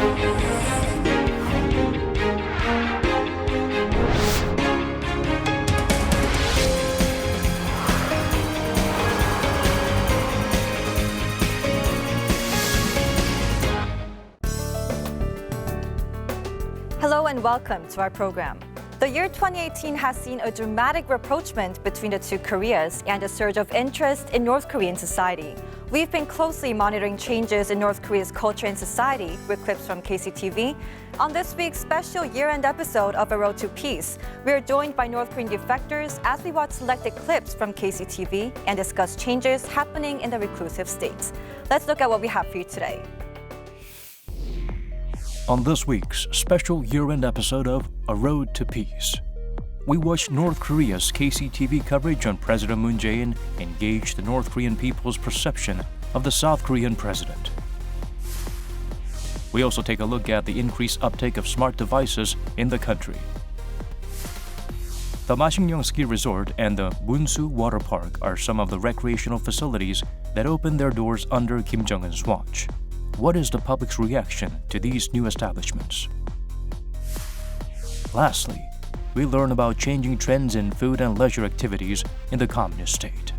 Hello and welcome to our program. The year 2018 has seen a dramatic rapprochement between the two Koreas and a surge of interest in North Korean society. We've been closely monitoring changes in North Korea's culture and society with clips from KCTV. On this week's special year-end episode of A Road to Peace, we are joined by North Korean defectors as we watch selected clips from KCTV and discuss changes happening in the reclusive states. Let's look at what we have for you today. On this week's special year-end episode of A Road to Peace, we watched North Korea's KCTV coverage on President Moon Jae-in engage the North Korean people's perception of the South Korean president. We also take a look at the increased uptake of smart devices in the country. The Masikryong Ski Resort and the Munsu Water Park are some of the recreational facilities that opened their doors under Kim Jong-un's watch. What is the public's reaction to these new establishments? Lastly, we learn about changing trends in food and leisure activities in the communist state.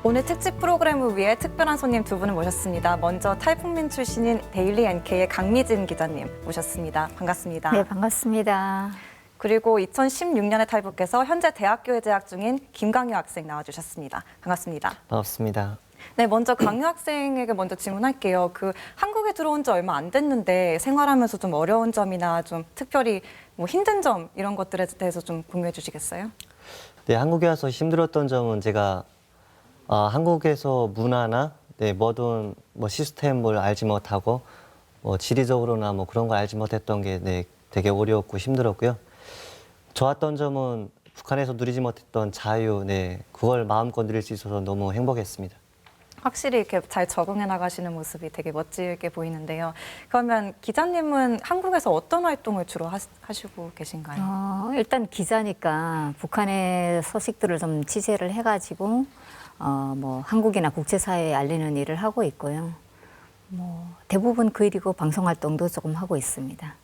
오늘 특집 프로그램을 위해 특별한 손님 두 분을 모셨습니다. 먼저 탈북민 출신인 데일리 NK의 강미진 기자님 모셨습니다. 반갑습니다. 네, 반갑습니다. 그리고 2016년에 탈북해서 현재 대학교에 재학 중인 김강유 학생 나와주셨습니다. 반갑습니다. 반갑습니다. 네, 먼저 강유 학생에게 먼저 질문할게요. 한국에 들어온 지 얼마 안 됐는데 생활하면서 좀 어려운 점이나 좀 특별히 힘든 점 이런 것들에 대해서 좀 공유해 주시겠어요? 네, 한국에 와서 힘들었던 점은 제가 한국에서 문화나 모든 시스템을 알지 못하고 지리적으로나 그런 걸 알지 못했던 게 되게 어려웠고 힘들었고요. 좋았던 점은 북한에서 누리지 못했던 자유, 그걸 마음껏 누릴 수 있어서 너무 행복했습니다. 확실히 이렇게 잘 적응해 나가시는 모습이 되게 멋지게 보이는데요. 그러면 기자님은 한국에서 어떤 활동을 주로 하시고 계신가요? 일단 기자니까 북한의 소식들을 좀 취재를 해가지고 한국이나 국제사회에 알리는 일을 하고 있고요. 대부분 그 일이고 방송 활동도 조금 하고 있습니다.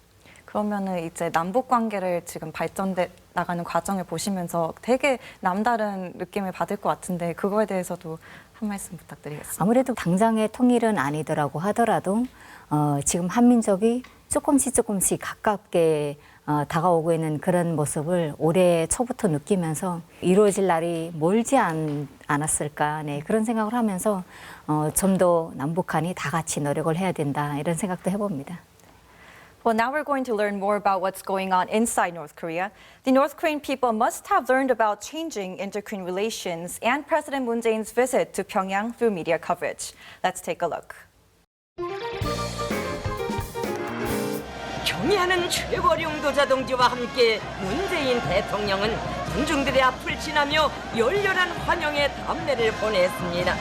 그러면은 이제 남북 관계를 지금 발전돼 나가는 과정을 보시면서 되게 남다른 느낌을 받을 것 같은데 그거에 대해서도 한 말씀 부탁드리겠습니다. 아무래도 당장의 통일은 아니더라고 하더라도 지금 한민족이 조금씩 가깝게 다가오고 있는 그런 모습을 올해 초부터 느끼면서 이루어질 날이 멀지 않았을까 그런 생각을 하면서 좀 더 남북한이 다 같이 노력을 해야 된다 이런 생각도 해봅니다. Well, now we're going to learn more about what's going on inside North Korea. The North Korean people must have learned about changing inter-Korean relations and President Moon Jae-in's visit to Pyongyang through media coverage. Let's take a look. 경의하는 최고령 도자동지와 함께 문재인 대통령은 군중들의 앞을 지나며 열렬한 환영의 담례를 보냈습니다.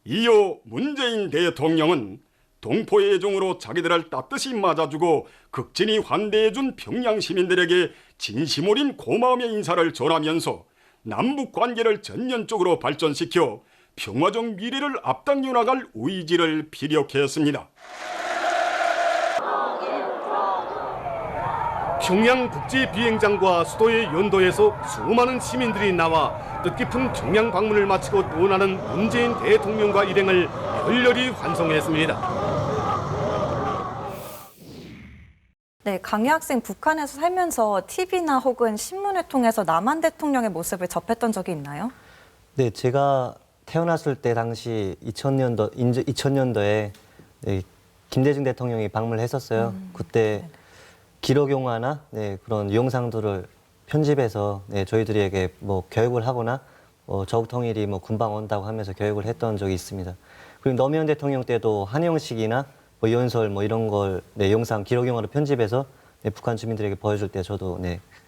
이어 문재인 대통령은 동포의 애종으로 자기들을 따뜻이 맞아주고 극진히 환대해준 평양 시민들에게 진심 어린 고마움의 인사를 전하면서 남북 관계를 전면적으로 발전시켜 평화적 미래를 앞당겨 나갈 의지를 피력했습니다. 평양 국제 비행장과 수도의 연도에서 수많은 시민들이 나와 뜻깊은 평양 방문을 마치고 떠나는 문재인 대통령과 일행을 열렬히 환송했습니다. 네, 강유 학생 북한에서 살면서 TV나 혹은 신문을 통해서 남한 대통령의 모습을 접했던 적이 있나요? 네, 제가 태어났을 때 당시 2000년도에 김대중 대통령이 방문을 했었어요. 그때 기록 영화나 그런 영상들을 편집해서 저희들에게 교육을 하거나 저국 통일이 금방 온다고 하면서 교육을 했던 적이 있습니다. 그리고 노무현 대통령 때도 한영식이나 연설 이런 걸 영상 기록 영화로 편집해서 북한 주민들에게 보여줄 때 저도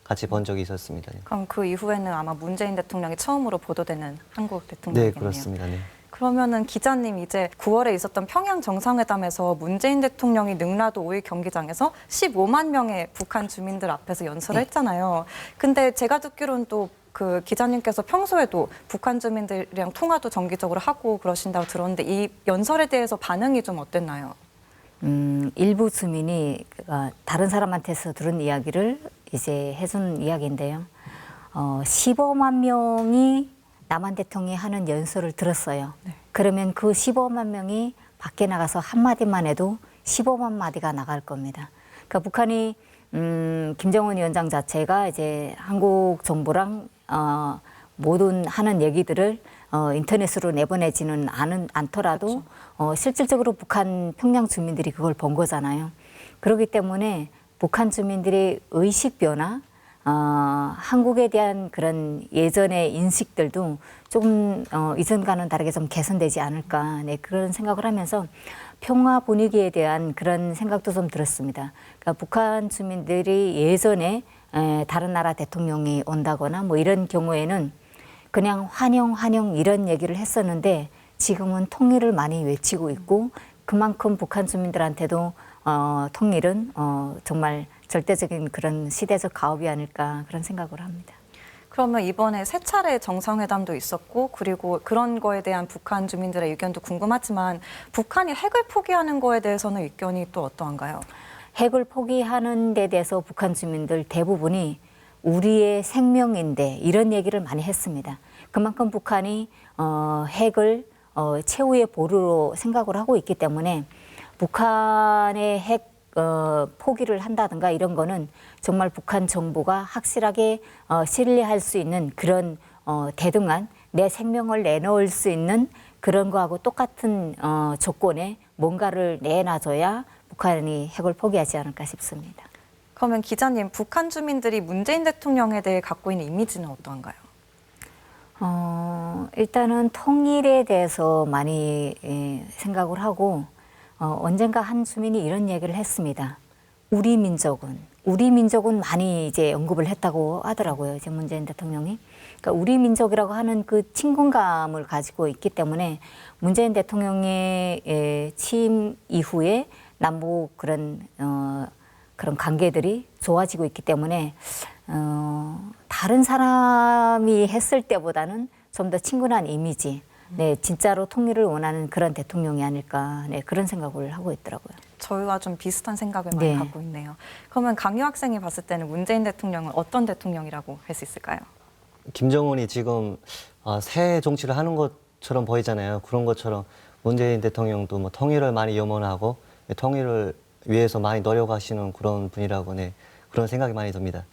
같이 본 적이 있었습니다. 그럼 그 이후에는 아마 문재인 대통령이 처음으로 보도되는 한국 대통령이겠네요. 네, 그렇습니다. 네. 그러면은 기자님 이제 9월에 있었던 평양 정상회담에서 문재인 대통령이 능라도 5일 경기장에서 15만 명의 북한 주민들 앞에서 연설을 했잖아요. 근데 제가 듣기로는 또 그 기자님께서 평소에도 북한 주민들이랑 통화도 정기적으로 하고 그러신다고 들었는데 이 연설에 대해서 반응이 좀 어땠나요? 일부 주민이 다른 사람한테서 들은 이야기를 이제 해준 이야기인데요. 15만 명이 남한 대통령이 하는 연설을 들었어요. 그러면 그 15만 명이 밖에 나가서 한마디만 해도 15만 마디가 나갈 겁니다. 그러니까 북한이 김정은 위원장 자체가 이제 한국 정부랑 모든 하는 얘기들을 인터넷으로 내보내지는 않더라도 실질적으로 북한 평양 주민들이 그걸 본 거잖아요. 그렇기 때문에 북한 주민들의 의식 변화, 한국에 대한 그런 예전의 인식들도 조금 이전과는 다르게 좀 개선되지 않을까, 네, 그런 생각을 하면서 평화 분위기에 대한 그런 생각도 좀 들었습니다. 그러니까 북한 주민들이 예전에 다른 나라 대통령이 온다거나 뭐 이런 경우에는 그냥 환영 이런 얘기를 했었는데 지금은 통일을 많이 외치고 있고 그만큼 북한 주민들한테도 통일은 정말 절대적인 그런 시대적 가업이 아닐까 그런 생각을 합니다. 그러면 이번에 세 차례 정상회담도 있었고 그리고 그런 거에 대한 북한 주민들의 의견도 궁금하지만 북한이 핵을 포기하는 거에 대해서는 의견이 또 어떠한가요? 핵을 포기하는 데 대해서 북한 주민들 대부분이 우리의 생명인데 이런 얘기를 많이 했습니다. 그만큼 북한이 핵을 최후의 보루로 생각을 하고 있기 때문에 북한의 핵 포기를 한다든가 이런 거는 정말 북한 정부가 확실하게 신뢰할 수 있는 그런 대등한 내 생명을 내놓을 수 있는 그런 거하고 똑같은 조건에 뭔가를 내놔줘야 북한이 핵을 포기하지 않을까 싶습니다. 그러면 기자님, 북한 주민들이 문재인 대통령에 대해 갖고 있는 이미지는 어떠한가요? 일단은 통일에 대해서 많이 생각을 하고 언젠가 한 주민이 이런 얘기를 했습니다. 우리 민족은 많이 이제 언급을 했다고 하더라고요. 이제 문재인 대통령이. 그러니까 우리 민족이라고 하는 그 친근감을 가지고 있기 때문에 문재인 대통령의 취임 이후에 남북 그런 관계들이 좋아지고 있기 때문에 다른 사람이 했을 때보다는 좀 더 친근한 이미지, 네, 진짜로 통일을 원하는 그런 대통령이 아닐까, 네, 그런 생각을 하고 있더라고요. 저희와 좀 비슷한 생각을 많이 네. 갖고 있네요. 그러면 강유 학생이 봤을 때는 문재인 대통령은 어떤 대통령이라고 할 수 있을까요? 김정은이 지금 새 정치를 하는 것처럼 보이잖아요. 그런 것처럼 문재인 대통령도 뭐 통일을 많이 염원하고 통일을 위해서 많이 노력하시는 그런 분이라고 네, 그런 생각이 많이 듭니다.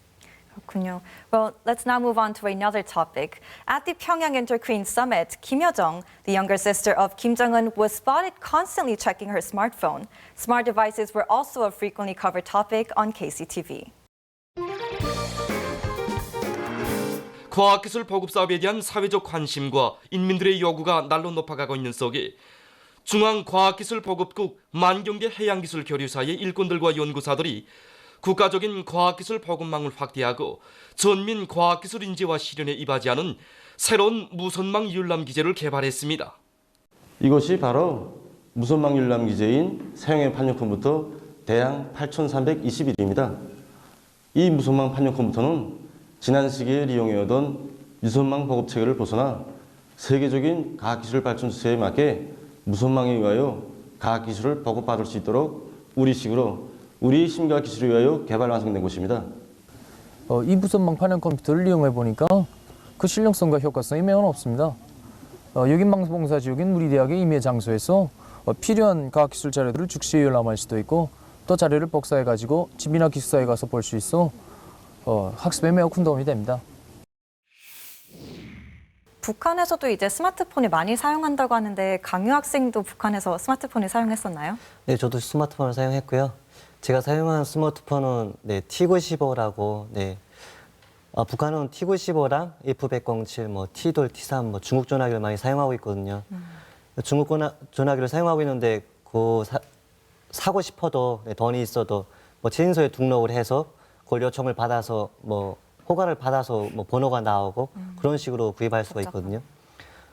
그렇군요. Well, let's now move on to another topic. At the Pyongyang Inter-Korean Summit, Kim Yo-jong, the younger sister of Kim Jong-un, was spotted constantly checking her smartphone. Smart devices were also a frequently covered topic on KCTV. 과학기술 보급 사업에 대한 사회적 관심과 인민들의 요구가 날로 높아가고 있는 속에 중앙과학기술보급국 만경대 해양기술교류사의 일꾼들과 연구사들이 국가적인 과학기술 보급망을 확대하고 전민 과학기술 인재와 실현에 이바지하는 새로운 무선망 율람 기제를 개발했습니다. 이것이 바로 무선망 율람 기제인 사용의 판정컴부터 대양 8321입니다. 이 무선망 판정컴부터는 지난 시기에 이용해오던 유선망 보급 체계를 벗어나 세계적인 과학기술 발전 추세에 맞게 무선망에 의하여 과학기술을 보급받을 수 있도록 우리식으로 우리 힘과 기술에 의하여 개발 완성된 것입니다. 이 무선망 판형 컴퓨터를 이용해 보니까 그 실용성과 효과성이 매우 없습니다. 여긴 방송봉사 지역인 우리 대학의 임해 장소에서 필요한 과학기술 자료들을 즉시 열람할 수도 있고 또 자료를 복사해 가지고 집이나 기숙사에 가서 볼 수 있어 학습에 매우 큰 도움이 됩니다. 북한에서도 이제 스마트폰을 많이 사용한다고 하는데 강유 학생도 북한에서 스마트폰을 사용했었나요? 네, 저도 스마트폰을 사용했고요. 제가 사용한 스마트폰은 네, T95라고 네. 북한은 T95랑 F107, 뭐 T2, T3, 뭐 중국 전화기를 많이 사용하고 있거든요. 중국 전화기를 사용하고 있는데 그 사고 싶어도 네, 돈이 있어도 뭐 최신소에 등록을 해서 그걸 요청을 받아서 뭐 허가를 받아서 뭐 번호가 나오고 그런 식으로 구입할 수가 있거든요.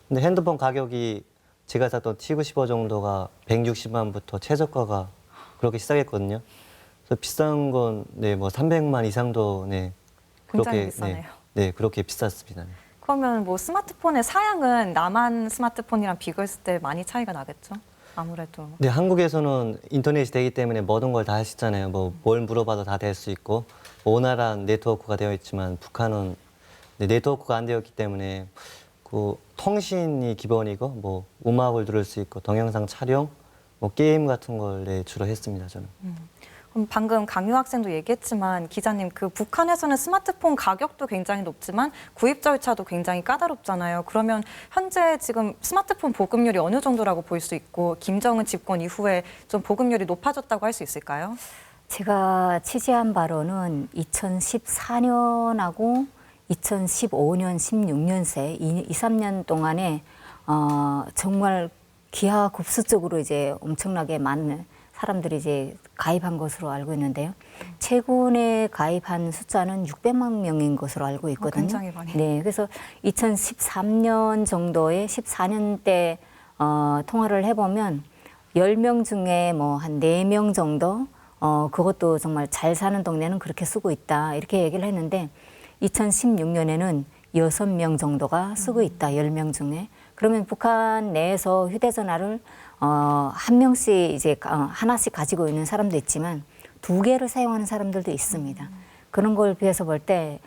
근데 핸드폰 가격이 제가 샀던 T95 정도가 160만부터 최저가가 그렇게 시작했거든요. 그래서 비싼 건 네, 뭐 300만 이상도 네, 굉장히 그렇게 비싸네요. 네, 그렇게 비쌌습니다. 그러면 뭐 스마트폰의 사양은 남한 스마트폰이랑 비교했을 때 많이 차이가 나겠죠? 아무래도. 네, 한국에서는 인터넷이 되기 때문에 모든 걸 다 할 수 있잖아요. 뭐 뭘 물어봐도 다 될 수 있고 원활한 네트워크가 되어 있지만 북한은 네트워크가 안 되었기 때문에 그 통신이 기본이고 뭐 음악을 들을 수 있고 동영상 촬영, 뭐 게임 같은 걸 네, 주로 했습니다. 저는. 그럼 방금 강유 학생도 얘기했지만 기자님 그 북한에서는 스마트폰 가격도 굉장히 높지만 구입 절차도 굉장히 까다롭잖아요. 그러면 현재 지금 스마트폰 보급률이 어느 정도라고 볼 수 있고 김정은 집권 이후에 좀 보급률이 높아졌다고 할 수 있을까요? 제가 취재한 바로는 2014년하고 2015년, 16년새 이 3년 동안에 정말 기하급수적으로 이제 엄청나게 많은 사람들이 이제 가입한 것으로 알고 있는데요. 최근에 가입한 숫자는 600만 명인 것으로 알고 있거든요. 굉장히 많이. 네, 그래서 2013년 정도에 14년 때 통화를 해보면 10명 중에 뭐 한 4명 정도 그것도 정말 잘 사는 동네는 그렇게 쓰고 있다 이렇게 얘기를 했는데 2016년에는 6명 정도가 쓰고 있다. 10명 중에. 그러면 북한 내에서 휴대전화를 한 명씩 이제 하나씩 가지고 있는 사람도 있지만 2개를 사용하는 사람들도 있습니다. 그런 걸 비해서 볼 때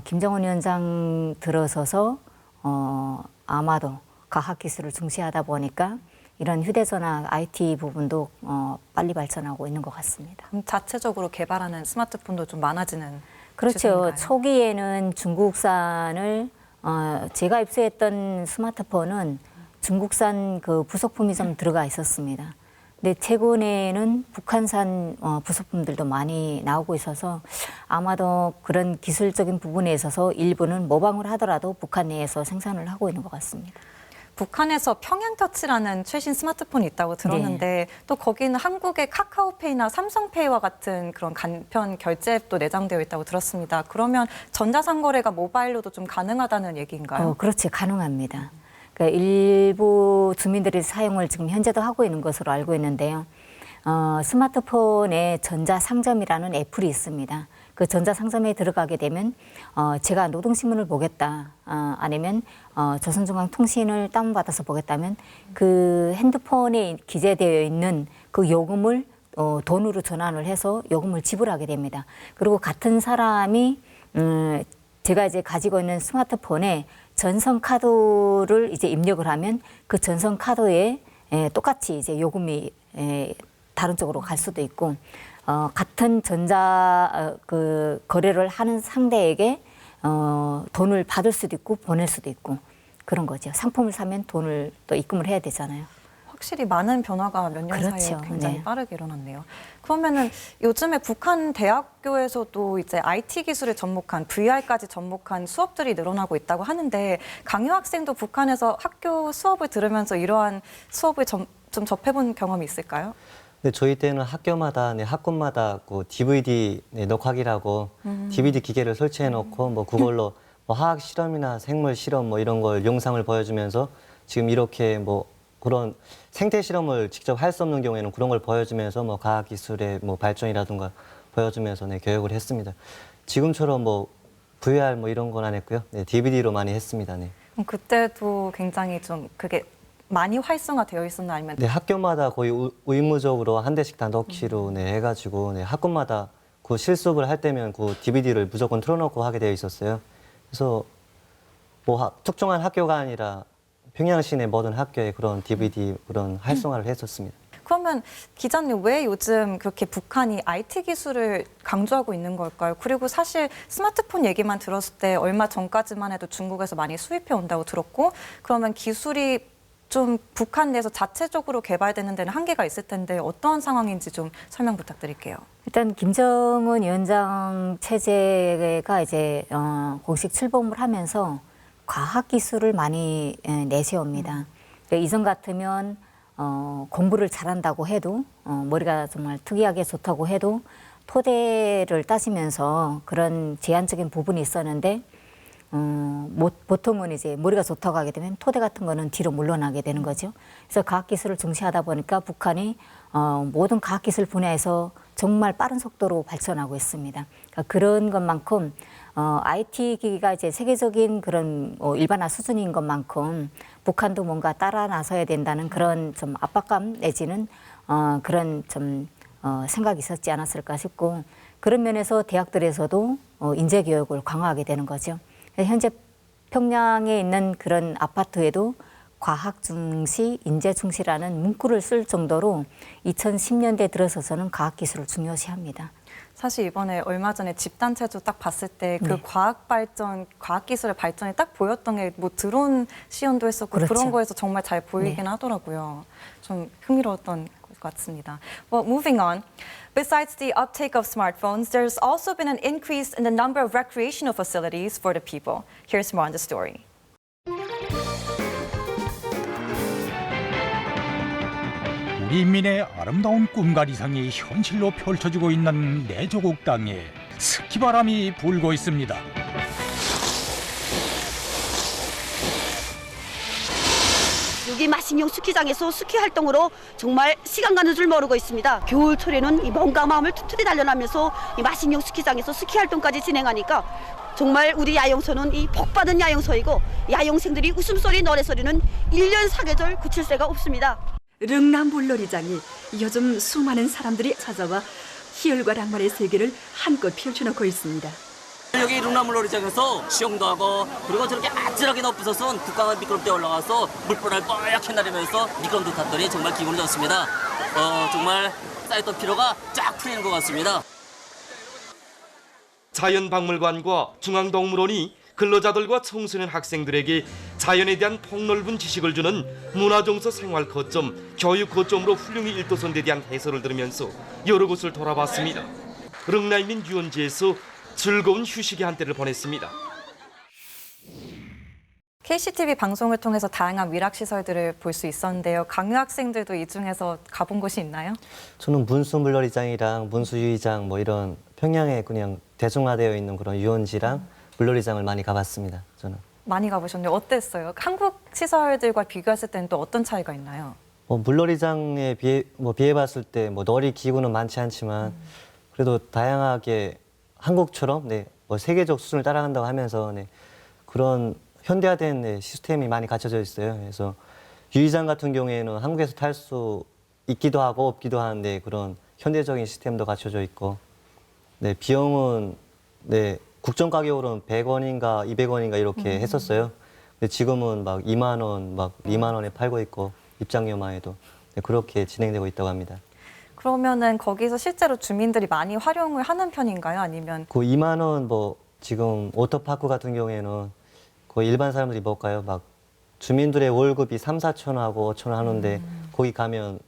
김정은 위원장 들어서서 아마도 과학기술을 중시하다 보니까 이런 휴대전화 IT 부분도 빨리 발전하고 있는 것 같습니다. 그럼 자체적으로 개발하는 스마트폰도 좀 많아지는 그렇죠. 추세인가요? 초기에는 중국산을 제가 입수했던 스마트폰은 중국산 그 부속품이 좀 들어가 있었습니다. 근데 최근에는 북한산 부속품들도 많이 나오고 있어서 아마도 그런 기술적인 부분에 있어서 일부는 모방을 하더라도 북한 내에서 생산을 하고 있는 것 같습니다. 북한에서 평양터치라는 최신 스마트폰이 있다고 들었는데 또 거기는 한국의 카카오페이나 삼성페이와 같은 그런 간편 결제 앱도 내장되어 있다고 들었습니다. 그러면 전자상거래가 모바일로도 좀 가능하다는 얘기인가요? 그렇지, 가능합니다. 그러니까 일부 주민들이 사용을 지금 현재도 하고 있는 것으로 알고 있는데요. 스마트폰에 전자상점이라는 애플이 있습니다. 그 전자상점에 들어가게 되면 제가 노동신문을 보겠다 아니면 조선중앙통신을 다운받아서 보겠다면 그 핸드폰에 기재되어 있는 그 요금을 돈으로 전환을 해서 요금을 지불하게 됩니다. 그리고 같은 사람이 제가 이제 가지고 있는 스마트폰에 전선카드를 이제 입력을 하면 그 전선카드에 똑같이 이제 요금이 다른 쪽으로 갈 수도 있고 같은 전자 그 거래를 하는 상대에게 돈을 받을 수도 있고 보낼 수도 있고 그런 거죠. 상품을 사면 돈을 또 입금을 해야 되잖아요. 확실히 많은 변화가 몇 년 그렇죠. 사이에 굉장히 네. 빠르게 일어났네요. 그러면은 요즘에 북한 대학교에서도 이제 IT 기술에 접목한 VR까지 접목한 수업들이 늘어나고 있다고 하는데 강유 학생도 북한에서 학교 수업을 들으면서 이러한 수업을 좀 접해본 경험이 있을까요? 네, 저희 때는 학교마다, 학군마다 그 DVD 녹화기라고 DVD 기계를 설치해 놓고 뭐 그걸로 뭐 화학 실험이나 생물 실험 뭐 이런 걸 영상을 보여주면서 지금 이렇게 뭐 그런 생태 실험을 직접 할 수 없는 경우에는 그런 걸 보여주면서 뭐 과학 기술의 뭐 발전이라든가 보여주면서 교육을 했습니다. 지금처럼 뭐 VR 뭐 이런 건 안 했고요. DVD로 많이 했습니다. 네. 그럼 그때도 굉장히 좀 그게 많이 활성화되어 있었나 아니면 네, 학교마다 거의 의무적으로 한 대씩 다 넣기로 해가지고 학교마다 그 실습을 할 때면 그 DVD를 무조건 틀어놓고 하게 되어 있었어요. 그래서 뭐 특정한 학교가 아니라 평양 시내 모든 학교에 그런 DVD 그런 활성화를 했었습니다. 그러면 기자님 왜 요즘 그렇게 북한이 IT 기술을 강조하고 있는 걸까요? 그리고 사실 스마트폰 얘기만 들었을 때 얼마 전까지만 해도 중국에서 많이 수입해 온다고 들었고 그러면 기술이 좀 북한 내에서 자체적으로 개발되는 데는 한계가 있을 텐데 어떠한 상황인지 좀 설명 부탁드릴게요. 일단 김정은 위원장 체제가 이제 공식 출범을 하면서 과학 기술을 많이 내세웁니다. 그러니까 이전 같으면 공부를 잘한다고 해도 머리가 정말 특이하게 좋다고 해도 토대를 따지면서 그런 제한적인 부분이 있었는데 보통은 이제 머리가 좋다고 하게 되면 토대 같은 거는 뒤로 물러나게 되는 거죠. 그래서 과학기술을 중시하다 보니까 북한이 모든 과학기술 분야에서 정말 빠른 속도로 발전하고 있습니다. 그러니까 그런 것만큼 IT 기기가 이제 세계적인 그런 일반화 수준인 것만큼 북한도 뭔가 따라 나서야 된다는 그런 좀 압박감 내지는 그런 좀 생각이 있었지 않았을까 싶고 그런 면에서 대학들에서도 인재 교육을 강화하게 되는 거죠. 현재 평양에 있는 그런 아파트에도 과학 중시, 인재 중시라는 문구를 쓸 정도로 2010년대 들어서서는 과학 기술을 중요시합니다. 사실 이번에 얼마 전에 집단체조 딱 봤을 때 그 과학 발전, 과학 기술의 발전이 딱 보였던 게 뭐 드론 시연도 했었고 그렇죠. 그런 거에서 정말 잘 보이긴 하더라고요. 좀 흥미로웠던 것 같습니다. Well, moving on. Besides the uptake of smartphones, there's also been an increase in the number of recreational facilities for the people. Here's more on the story. 우리 인민의 아름다운 꿈가리상이 현실로 펼쳐지고 있는 내 조국 땅에 스키바람이 불고 있습니다. 여기 마신령 스키장에서 스키 활동으로 정말 시간 가는 줄 모르고 있습니다. 겨울철에는 이 몸과 마음을 튼튼히 단련하면서 이 마신령 스키장에서 스키 활동까지 진행하니까 정말 우리 야영소는 이 복받은 야영소이고 야영생들이 웃음소리 노래소리는 1년 사계절 그칠 새가 없습니다. 릉남 물놀이장이 요즘 수많은 사람들이 찾아와 희열과 낭만의 세계를 한껏 펼쳐놓고 있습니다. 여기 릉남물놀이장에서 수영도 하고 그리고 저렇게 아찔하게 높으서선 국강한 미끄럼대에 올라가서 물보라를 뻘얗게 나르면서 미끄럼도 탔더니 정말 기분이 좋습니다. 정말 쌓였던 피로가 쫙 풀리는 것 같습니다. 자연박물관과 중앙동물원이 근로자들과 청소년 학생들에게 자연에 대한 폭넓은 지식을 주는 문화정서 생활 거점, 교육 거점으로 훌륭히 일도선 데 대한 해설을 들으면서 여러 곳을 돌아봤습니다. 릉남인 유원지에서 즐거운 휴식의 한때를 보냈습니다. KCTV 방송을 통해서 다양한 위락시설들을 볼 수 있었는데요. 강유 학생들도 이 중에서 가본 곳이 있나요? 저는 문수물놀이장이랑 문수유의장 뭐 이런 평양에 그냥 대중화되어 있는 그런 유원지랑 물놀이장을 많이 가봤습니다. 저는. 많이 가보셨네요. 어땠어요? 한국 시설들과 비교했을 때는 또 어떤 차이가 있나요? 물놀이장에 비해봤을 때 뭐 놀이 기구는 많지 않지만 그래도 다양하게 한국처럼 뭐 세계적 수준을 따라간다고 하면서 그런 현대화된 시스템이 많이 갖춰져 있어요. 그래서 유의장 같은 경우에는 한국에서 탈 수 있기도 하고 없기도 하는데 그런 현대적인 시스템도 갖춰져 있고 비용은 국정 가격으로는 100원인가 200원인가 이렇게 했었어요. 근데 지금은 막 2만 원, 막 2만 원에 팔고 있고 입장료만 해도 그렇게 진행되고 있다고 합니다. 그러면은 거기서 실제로 주민들이 많이 활용을 하는 편인가요? 아니면 그 2만 원 뭐 지금 워터파크 같은 경우에는 거의 일반 사람들이 못 가요. 막 주민들의 월급이 3, 4천 원하고 5천 원 하는데 거기 가면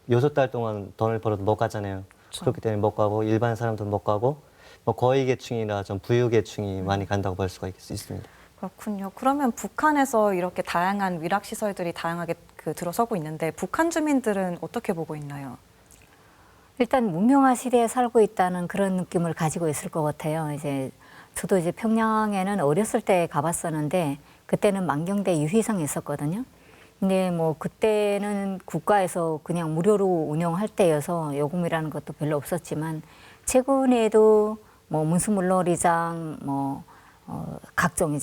6달 동안 돈을 벌어도 못 가잖아요. 그렇죠. 그렇기 때문에 못 가고 일반 사람들은 못 가고 뭐 거위계층이나 좀 부유계층이 많이 간다고 볼 수가 있습니다. 그렇군요. 그러면 북한에서 이렇게 다양한 위락시설들이 다양하게 들어서고 있는데 북한 주민들은 어떻게 보고 있나요? 일단 문명화 시대에 살고 있다는 그런 느낌을 가지고 있을 것 같아요. 저도 이제 평양에는 어렸을 때 가봤었는데 그때는 만경대 유희성에 있었거든요. 근데 뭐 그때는 국가에서 그냥 무료로 운영할 때여서 요금이라는 것도 별로 없었지만 최근에도 뭐 문수물놀이장, 각종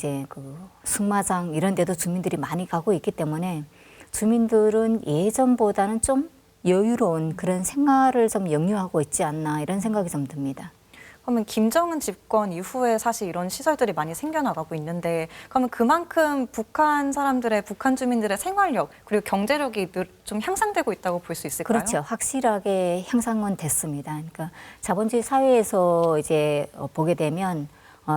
승마장 이런 데도 주민들이 많이 가고 있기 때문에 주민들은 예전보다는 좀 여유로운 그런 생활을 좀 영유하고 있지 않나 이런 생각이 좀 듭니다. 그러면 김정은 집권 이후에 사실 이런 시설들이 많이 생겨나가고 있는데 그러면 그만큼 북한 주민들의 생활력 그리고 경제력이 좀 향상되고 있다고 볼 수 있을까요? 그렇죠. 확실하게 향상은 됐습니다. 그러니까 자본주의 사회에서 보게 되면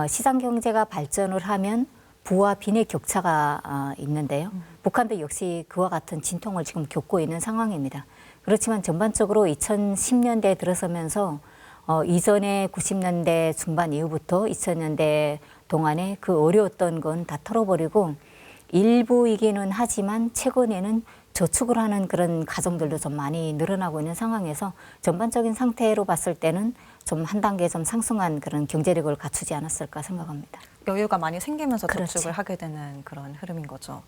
시장 경제가 발전을 하면 부와 빈의 격차가 있는데요. 북한도 역시 그와 같은 진통을 지금 겪고 있는 상황입니다. 그렇지만 전반적으로 2010년대에 들어서면서 이전에 90년대 중반 이후부터 2000년대 동안에 그 어려웠던 건 다 털어버리고 일부이기는 하지만 최근에는 저축을 하는 그런 가정들도 좀 많이 늘어나고 있는 상황에서 전반적인 상태로 봤을 때는 좀 한 단계 좀 상승한 그런 경제력을 갖추지 않았을까 생각합니다. 여유가 많이 생기면서 그렇죠. 저축을 하게 되는 그런 흐름인 거죠.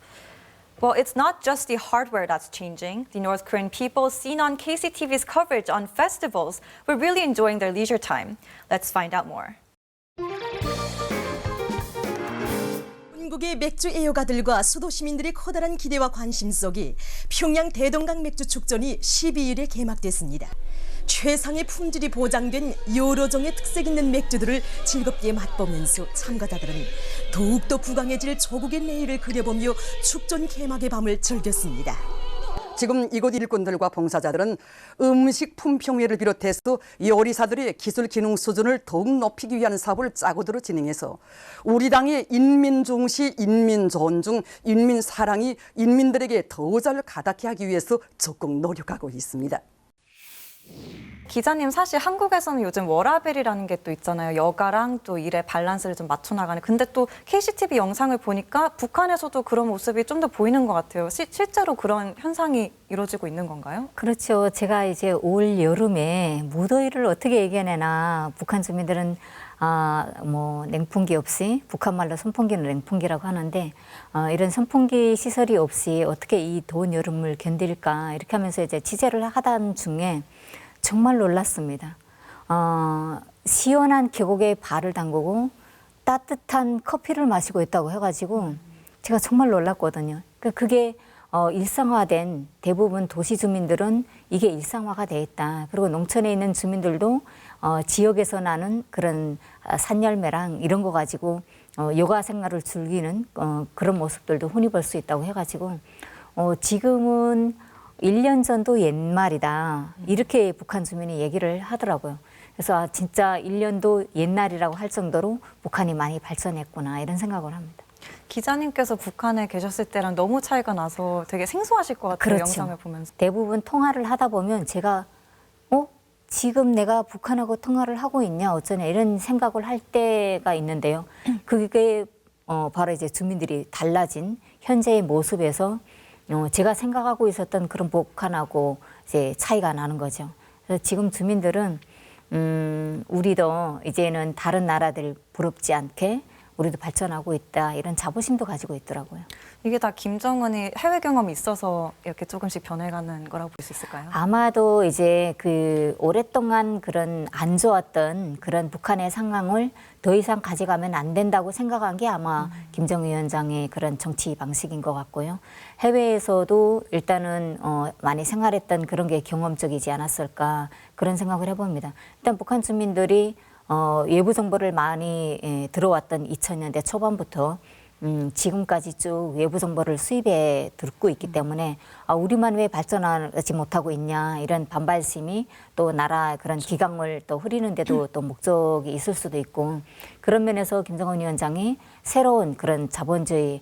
Well, it's not just the hardware that's changing. The North Korean people seen on KCTV's coverage on festivals were really enjoying their leisure time. Let's find out more. 전국의 맥주 애호가들과 수도 시민들의 커다란 기대와 관심 속에 평양 대동강 맥주 축전이 12일에 개막됐습니다. 최상의 품질이 보장된 여러 종의 특색 있는 맥주들을 즐겁게 맛보면서 참가자들은 더욱더 부강해질 조국의 내일을 그려보며 축전 개막의 밤을 즐겼습니다. 지금 이곳 일꾼들과 봉사자들은 음식 품평회를 비롯해서 요리사들의 기술 기능 수준을 더욱 높이기 위한 사업을 짜고들어 진행해서 우리 당의 인민 중시, 인민 존중, 인민 사랑이 인민들에게 더 잘 가닿게 하기 위해서 적극 노력하고 있습니다. 기자님, 사실 한국에서는 요즘 워라밸이라는 게 또 있잖아요. 여가랑 또 일의 밸런스를 좀 맞춰나가는. 근데 또 KCTV 영상을 보니까 북한에서도 그런 모습이 좀 더 보이는 것 같아요. 실제로 그런 현상이 이루어지고 있는 건가요? 그렇죠. 제가 이제 올 여름에 무더위를 어떻게 이겨내나 북한 주민들은 뭐 냉풍기 없이, 북한 말로 선풍기는 냉풍기라고 하는데 이런 선풍기 시설이 없이 어떻게 이 더운 여름을 견딜까 이렇게 하면서 이제 취재를 하던 중에 정말 놀랐습니다. 시원한 계곡에 발을 담그고 따뜻한 커피를 마시고 있다고 해가지고 제가 정말 놀랐거든요. 그게 일상화된, 대부분 도시 주민들은 이게 일상화가 돼 있다. 그리고 농촌에 있는 주민들도 지역에서 나는 그런 산열매랑 이런 거 가지고 여가 생활을 즐기는 그런 모습들도 흔히 볼 수 있다고 해가지고 지금은 1년 전도 옛말이다. 이렇게 북한 주민이 얘기를 하더라고요. 그래서 진짜 1년도 옛날이라고 할 정도로 북한이 많이 발전했구나 이런 생각을 합니다. 기자님께서 북한에 계셨을 때랑 너무 차이가 나서 되게 생소하실 것 같아요. 그렇죠. 영상을 보면서. 대부분 통화를 하다 보면 제가 지금 내가 북한하고 통화를 하고 있냐 어쩌냐 이런 생각을 할 때가 있는데요. 그게 바로 이제 주민들이 달라진 현재의 모습에서 제가 생각하고 있었던 그런 북한하고 이제 차이가 나는 거죠. 그래서 지금 주민들은 우리도 이제는 다른 나라들 부럽지 않게 우리도 발전하고 있다 이런 자부심도 가지고 있더라고요. 이게 다 김정은이 해외 경험이 있어서 이렇게 조금씩 변해가는 거라고 볼 수 있을까요? 아마도 이제 그 오랫동안 그런 안 좋았던 그런 북한의 상황을 더 이상 가져가면 안 된다고 생각한 게 아마 김정은 위원장의 그런 정치 방식인 것 같고요. 해외에서도 일단은 많이 생활했던 그런 게 경험적이지 않았을까 그런 생각을 해봅니다. 일단 북한 주민들이 외부 정보를 많이 들어왔던 2000년대 초반부터 지금까지 쭉 외부 정보를 수입해 듣고 있기 때문에 우리만 왜 발전하지 못하고 있냐 이런 반발심이 또 나라 그런 기강을 또 흐리는데도 또 목적이 있을 수도 있고 그런 면에서 김정은 위원장이 새로운 그런 자본주의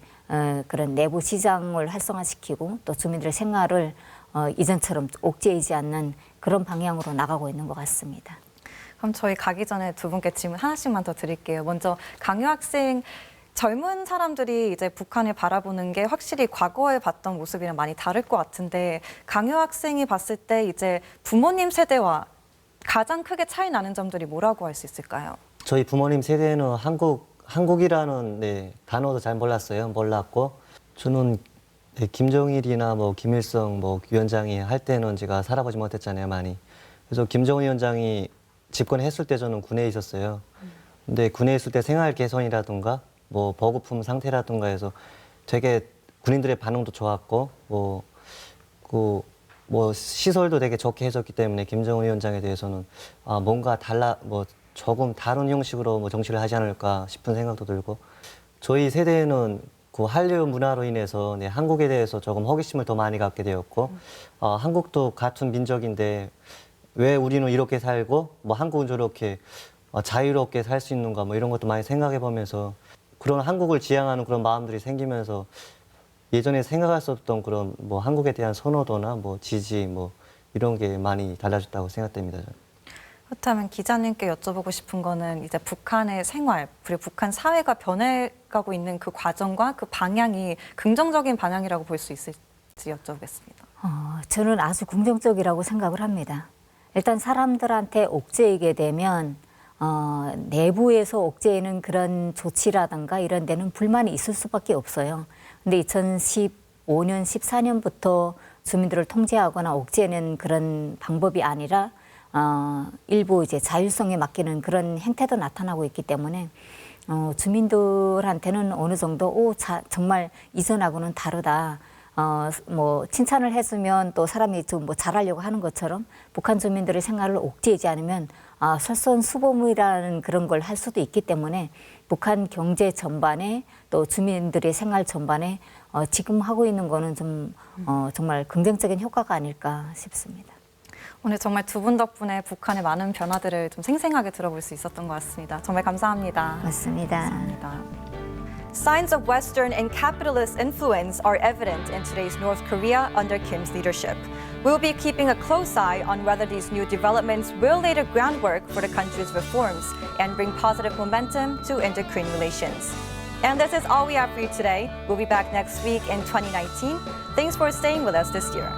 그런 내부 시장을 활성화시키고 또 주민들의 생활을 이전처럼 옥죄이지 않는 그런 방향으로 나가고 있는 것 같습니다. 그럼 저희 가기 전에 두 분께 질문 하나씩만 더 드릴게요. 먼저 강유 학생, 젊은 사람들이 이제 북한을 바라보는 게 확실히 과거에 봤던 모습이랑 많이 다를 것 같은데 강유 학생이 봤을 때 이제 부모님 세대와 가장 크게 차이 나는 점들이 뭐라고 할 수 있을까요? 저희 부모님 세대는 한국이라는 단어도 잘 몰랐고 저는 김정일이나 뭐 김일성 뭐 위원장이 할 때는 제가 살아보지 못했잖아요, 많이. 그래서 김정은 위원장이 집권했을 때 저는 군에 있었어요. 근데 군에 있을 때 생활 개선이라든가 뭐 보급품 상태라든가 해서 되게 군인들의 반응도 좋았고 뭐 시설도 되게 좋게 해줬기 때문에 김정은 위원장에 대해서는 뭔가 조금 다른 형식으로 뭐 정치를 하지 않을까 싶은 생각도 들고 저희 세대는 그 한류 문화로 인해서 한국에 대해서 조금 호기심을 더 많이 갖게 되었고 한국도 같은 민족인데 왜 우리는 이렇게 살고 뭐 한국은 저렇게 자유롭게 살 수 있는가 뭐 이런 것도 많이 생각해 보면서 그런 한국을 지향하는 그런 마음들이 생기면서 예전에 생각할 수 없던 그런 뭐 한국에 대한 선호도나 뭐 지지 뭐 이런 게 많이 달라졌다고 생각됩니다. 그렇다면 기자님께 여쭤보고 싶은 거는 이제 북한의 생활 그리고 북한 사회가 변해가고 있는 그 과정과 그 방향이 긍정적인 방향이라고 볼 수 있을지 여쭤보겠습니다. 저는 아주 긍정적이라고 생각을 합니다. 일단 사람들한테 옥죄이게 되면 내부에서 옥죄이는 그런 조치라든가 이런 데는 불만이 있을 수밖에 없어요. 근데 2015년, 14년부터 주민들을 통제하거나 옥죄는 그런 방법이 아니라 일부 이제 자율성에 맡기는 그런 행태도 나타나고 있기 때문에 주민들한테는 어느 정도 정말 이전하고는 다르다. 뭐 칭찬을 해주면 또 사람이 좀 뭐 잘하려고 하는 것처럼 북한 주민들의 생활을 옥죄지 않으면 솔선수범이라는 그런 걸 할 수도 있기 때문에 북한 경제 전반에 또 주민들의 생활 전반에 지금 하고 있는 거는 좀 정말 긍정적인 효과가 아닐까 싶습니다. 오늘 정말 두 분 덕분에 북한의 많은 변화들을 좀 생생하게 들어볼 수 있었던 것 같습니다. 정말 감사합니다. 맞습니다. Signs of Western and capitalist influence are evident in today's North Korea under Kim's leadership. We'll be keeping a close eye on whether these new developments will lay the groundwork for the country's reforms and bring positive momentum to Indo-Korean relations. And this is all we have for you today. We'll be back next week in 2019. Thanks for staying with us this year.